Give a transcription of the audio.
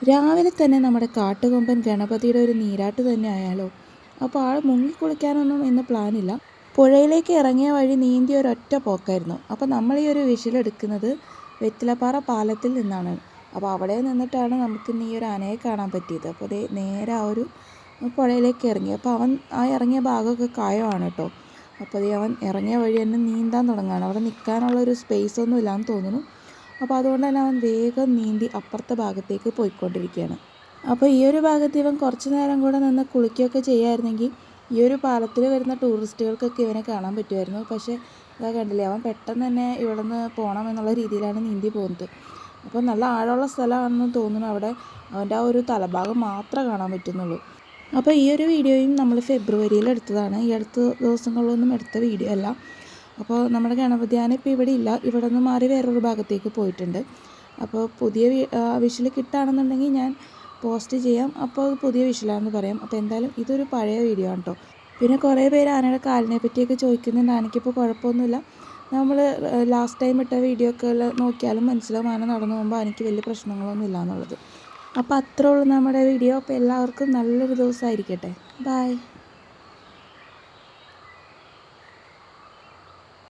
രാവിലെ തന്നെ നമ്മുടെ കാട്ടുകൊമ്പൻ ഗണപതിയുടെ ഒരു നീരാട്ട് തന്നെ ആയാലോ. അപ്പോൾ ആൾ മുങ്ങിക്കുളിക്കാനൊന്നും ഇന്ന് പ്ലാനില്ല. പുഴയിലേക്ക് ഇറങ്ങിയ വഴി നീന്തിയ ഒരൊറ്റ പോക്കായിരുന്നു. അപ്പോൾ നമ്മൾ ഈ ഒരു വിഷലെടുക്കുന്നത് വെറ്റിലപ്പാറ പാലത്തിൽ നിന്നാണ്. അപ്പോൾ അവിടെ നിന്നിട്ടാണ് നമുക്ക് ഇന്ന് ഈ ഒരു ആനയെ കാണാൻ പറ്റിയത്. അപ്പോൾ ദേ നേരെ ആ ഒരു പുഴയിലേക്ക് ഇറങ്ങി. അപ്പോൾ അവൻ ആ ഇറങ്ങിയ ഭാഗമൊക്കെ കായമാണ് കേട്ടോ. അപ്പോൾ ദേ അവൻ ഇറങ്ങിയ വഴി തന്നെ നീന്താൻ തുടങ്ങുകയാണ്. അവിടെ നിൽക്കാനുള്ളൊരു സ്പേസ് ഒന്നും ഇല്ലാന്ന് തോന്നുന്നു. അപ്പോൾ അതുകൊണ്ട് തന്നെ അവൻ വേഗം നീന്തി അപ്പുറത്തെ ഭാഗത്തേക്ക് പോയിക്കൊണ്ടിരിക്കുകയാണ്. അപ്പോൾ ഈ ഒരു ഭാഗത്ത് ഇവൻ കുറച്ച് നേരം കൂടെ നിന്ന് കുളിക്കുകയൊക്കെ ചെയ്യായിരുന്നെങ്കിൽ ഈ ഒരു പാലത്തിൽ വരുന്ന ടൂറിസ്റ്റുകൾക്കൊക്കെ ഇവനെ കാണാൻ പറ്റുമായിരുന്നു. പക്ഷേ ഇതാ കണ്ടില്ലേ, അവൻ പെട്ടെന്ന് തന്നെ ഇവിടെ നിന്ന് പോകണം എന്നുള്ള രീതിയിലാണ് നീന്തി പോകുന്നത്. അപ്പോൾ നല്ല ആഴമുള്ള സ്ഥലമാണെന്ന് തോന്നുന്നു. അവിടെ അവൻ്റെ ആ ഒരു തലഭാഗം മാത്രമേ കാണാൻ പറ്റുന്നുള്ളൂ. അപ്പോൾ ഈ ഒരു വീഡിയോയും നമ്മൾ ഫെബ്രുവരിയിൽ എടുത്തതാണ്. ഈ അടുത്ത ദിവസങ്ങളിലൊന്നും എടുത്ത വീഡിയോ അല്ല. അപ്പോൾ നമ്മുടെ ഗണപതി ആന ഇപ്പോൾ ഇവിടെ ഇല്ല. ഇവിടെ നിന്ന് മാറി വേറൊരു ഭാഗത്തേക്ക് പോയിട്ടുണ്ട്. അപ്പോൾ പുതിയ വിഷൽ കിട്ടുകയാണെന്നുണ്ടെങ്കിൽ ഞാൻ പോസ്റ്റ് ചെയ്യാം. അപ്പോൾ അത് പുതിയ വിഷലാണെന്ന് പറയാം. അപ്പോൾ എന്തായാലും ഇതൊരു പഴയ വീഡിയോ ആണ് കേട്ടോ. പിന്നെ കുറേ പേര് ആനയുടെ കാലിനെ പറ്റിയൊക്കെ ചോദിക്കുന്നുണ്ട്. ആനയ്ക്കിപ്പോൾ കുഴപ്പമൊന്നുമില്ല. നമ്മൾ ലാസ്റ്റ് ടൈം ഇട്ട വീഡിയോ ഒക്കെ നോക്കിയാലും മനസ്സിലാവും ആന നടന്നു പോകുമ്പോൾ എനിക്ക് വലിയ പ്രശ്നങ്ങളൊന്നും ഇല്ല എന്നുള്ളത്. അപ്പോൾ അത്രേ ഉള്ളൂ നമ്മുടെ വീഡിയോ. അപ്പോൾ എല്ലാവർക്കും നല്ലൊരു ദിവസമായിരിക്കട്ടെ. ബൈ.